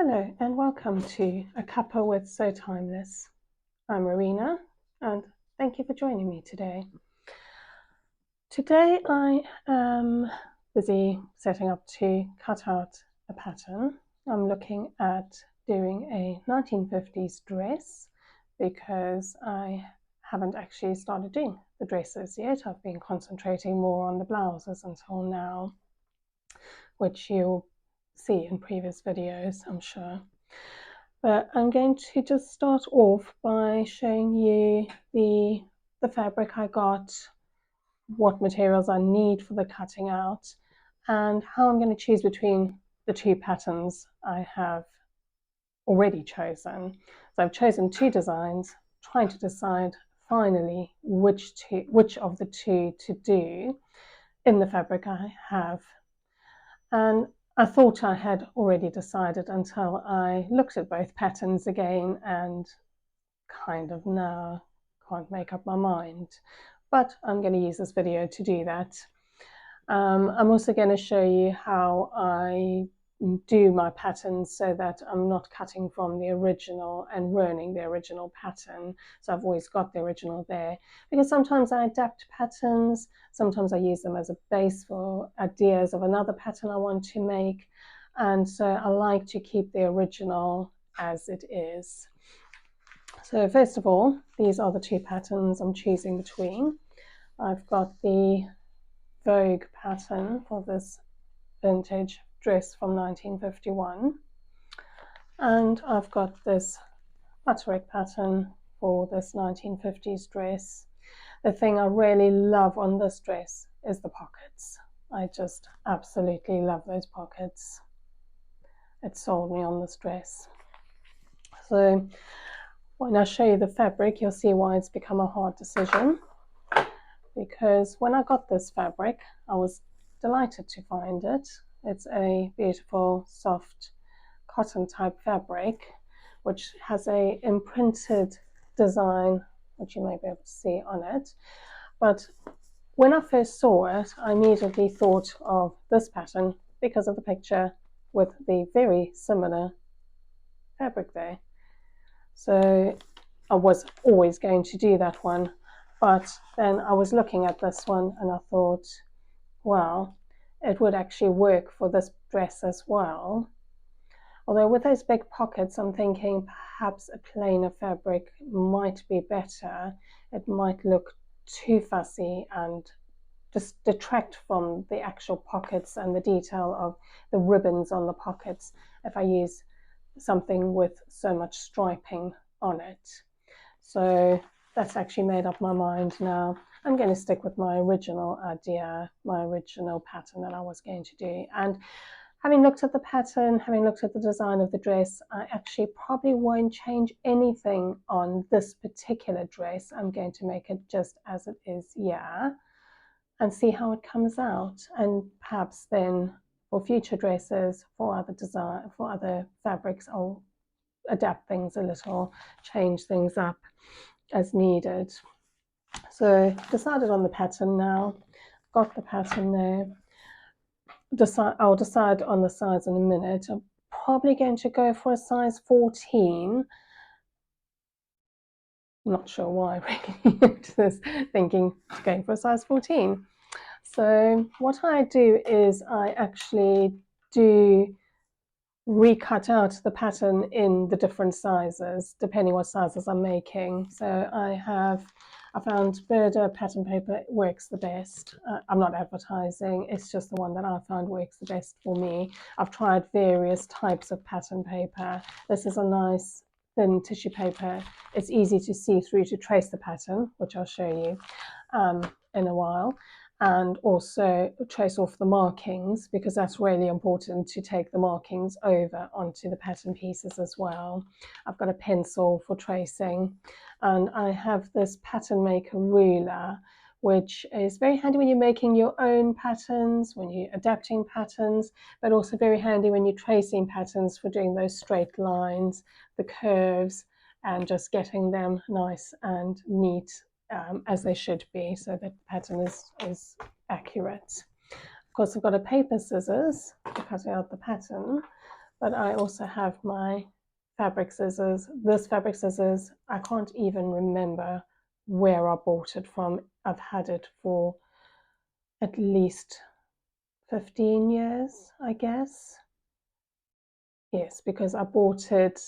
Hello and welcome to A Cuppa with So Timeless. I'm Marina and thank you for joining me today. Today I am busy setting up to cut out a pattern. I'm looking at doing a 1950s dress because I haven't actually started doing the dresses yet. I've been concentrating more on the blouses until now, which you'll see in previous videos, I'm sure. But I'm going to just start off by showing you the fabric I got, what materials I need for the cutting out, and how I'm going to choose between the two patterns I have already chosen. So I've chosen two designs, trying to decide finally which of the two to do in the fabric I have. And I thought I had already decided until I looked at both patterns again and kind of now can't make up my mind. But I'm going to use this video to do that. I'm also going to show you how I do my patterns so that I'm not cutting from the original and ruining the original pattern. So I've always got the original there, because sometimes I adapt patterns, sometimes I use them as a base for ideas of another pattern I want to make, and so I like to keep the original as it is. So first of all, these are the two patterns I'm choosing between. I've got the Vogue pattern for this vintage dress from 1951, and I've got this butterick pattern for this 1950s dress. The thing I really love on this dress is the pockets. I just absolutely love those pockets. It sold me on this dress. So when I show you the fabric, you'll see why it's become a hard decision, because when I got this fabric, I was delighted to find it. It's a beautiful, soft cotton type fabric, which has a imprinted design, which you may be able to see on it. But when I first saw it, I immediately thought of this pattern because of the picture with the very similar fabric there. So I was always going to do that one. But then I was looking at this one and I thought, well, it would actually work for this dress as well. Although with those big pockets, I'm thinking perhaps a plainer fabric might be better. It might look too fussy and just detract from the actual pockets and the detail of the ribbons on the pockets if I use something with so much striping on it. So that's actually made up my mind now. I'm going to stick with my original idea, my original pattern that I was going to do. And having looked at the pattern, having looked at the design of the dress, I actually probably won't change anything on this particular dress. I'm going to make it just as it is here and see how it comes out. And perhaps then for future dresses, for other fabrics, I'll adapt things a little, change things up as needed. So decided on the pattern now, got the pattern there. I'll decide on the size in a minute. I'm probably going to go for a size 14. I'm not sure why really just thinking going for a size 14. So what I do is I actually do recut out the pattern in the different sizes depending what sizes I'm making. So I found Burda pattern paper works the best. I'm not advertising, it's just the one that I found works the best for me. I've tried various types of pattern paper. This is a nice thin tissue paper. It's easy to see through to trace the pattern, which I'll show you in a while, and also trace off the markings, because that's really important to take the markings over onto the pattern pieces as well. I've got a pencil for tracing, and I have this pattern maker ruler, which is very handy when you're making your own patterns, when you're adapting patterns, but also very handy when you're tracing patterns for doing those straight lines, the curves, and just getting them nice and neat as they should be, so that the pattern is accurate. Of course, I've got a paper scissors to cut out the pattern, but I also have my fabric scissors. This fabric scissors, I can't even remember where I bought it from. I've had it for at least 15 years, I guess. Yes, because I bought it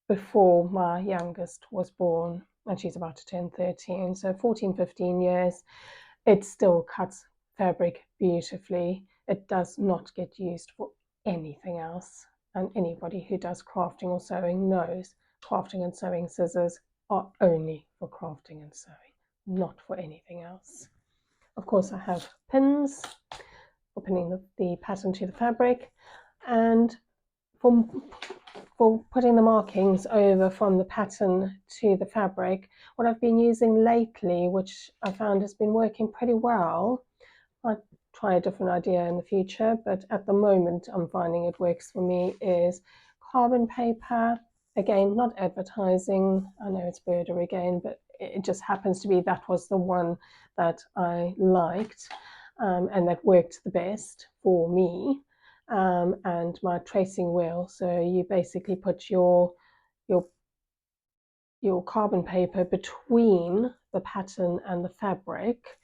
before my youngest was born, and she's about to turn 13. So 14, 15 years, it still cuts fabric beautifully. It does not get used for anything else. And anybody who does crafting or sewing knows crafting and sewing scissors are only for crafting and sewing, not for anything else. Of course, I have pins for pinning the pattern to the fabric, and for putting the markings over from the pattern to the fabric, what I've been using lately, which I found has been working pretty well, I'll try a different idea in the future, but at the moment I'm finding it works for me, is carbon paper. Again, not advertising, I know it's Burda again, but it just happens to be that was the one that I liked and that worked the best for me. And my tracing wheel. So you basically put your carbon paper between the pattern and the fabric,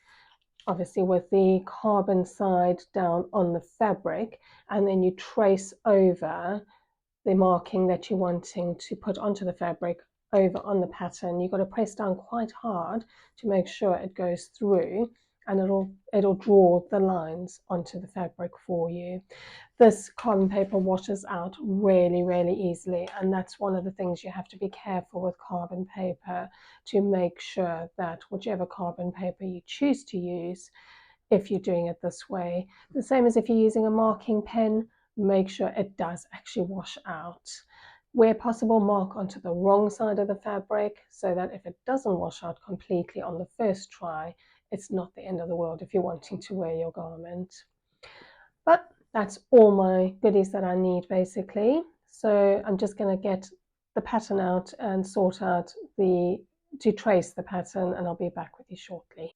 obviously with the carbon side down on the fabric, and then you trace over the marking that you're wanting to put onto the fabric over on the pattern. You've got to press down quite hard to make sure it goes through, and it'll draw the lines onto the fabric for you. This carbon paper washes out really, really easily, and that's one of the things you have to be careful with carbon paper, to make sure that whichever carbon paper you choose to use, if you're doing it this way, the same as if you're using a marking pen, make sure it does actually wash out. Where possible, mark onto the wrong side of the fabric, so that if it doesn't wash out completely on the first try, it's not the end of the world if you're wanting to wear your garment. But that's all my goodies that I need basically. So I'm just going to get the pattern out and sort out to trace the pattern, and I'll be back with you shortly.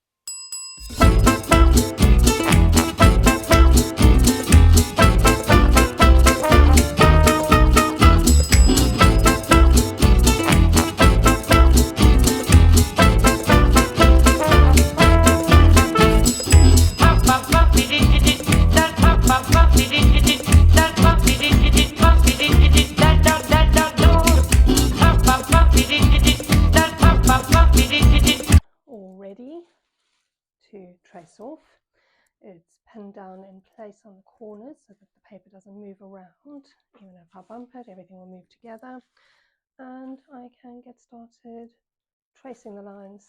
To trace off. It's pinned down in place on the corners so that the paper doesn't move around. Even if I bump it, everything will move together, and I can get started tracing the lines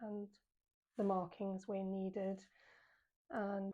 and the markings where needed. And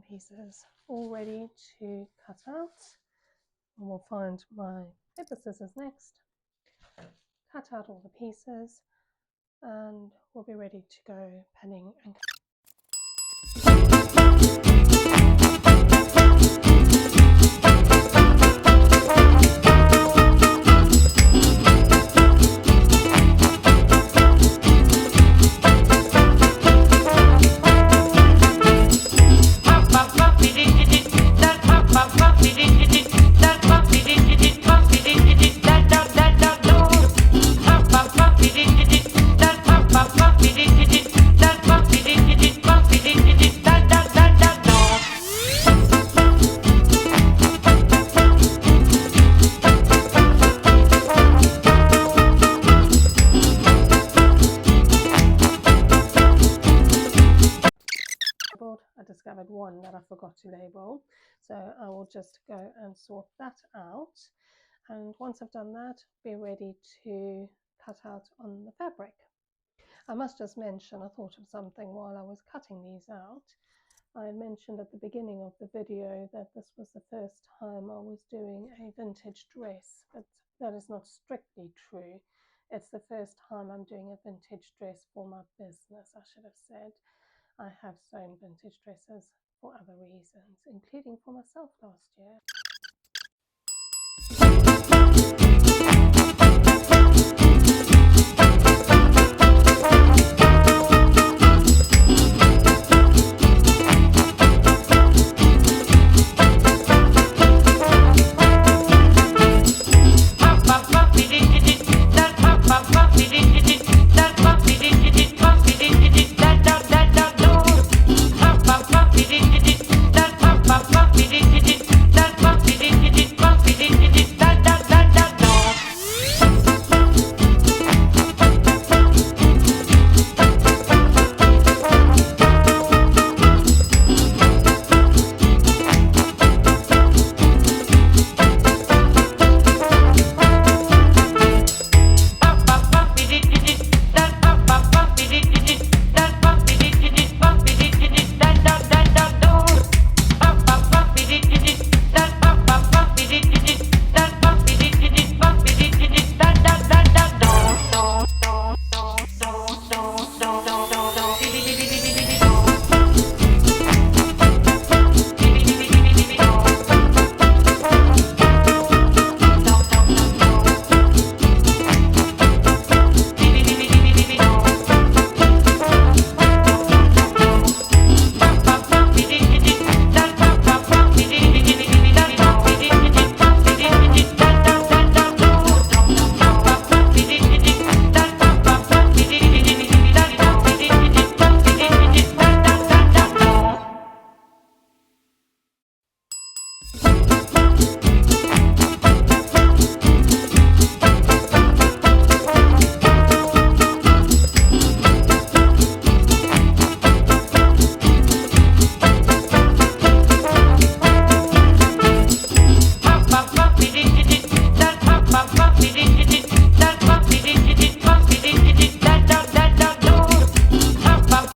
pieces all ready to cut out. And we'll find my paper scissors next, cut out all the pieces, and we'll be ready to go pinning and I discovered one that I forgot to label, so I will just go and sort that out, and once I've done that, be ready to cut out on the fabric. I must just mention, I thought of something while I was cutting these out. I mentioned at the beginning of the video that this was the first time I was doing a vintage dress, but that is not strictly true. It's the first time I'm doing a vintage dress for my business, I should have said. I have sewn vintage dresses for other reasons, including for myself last year.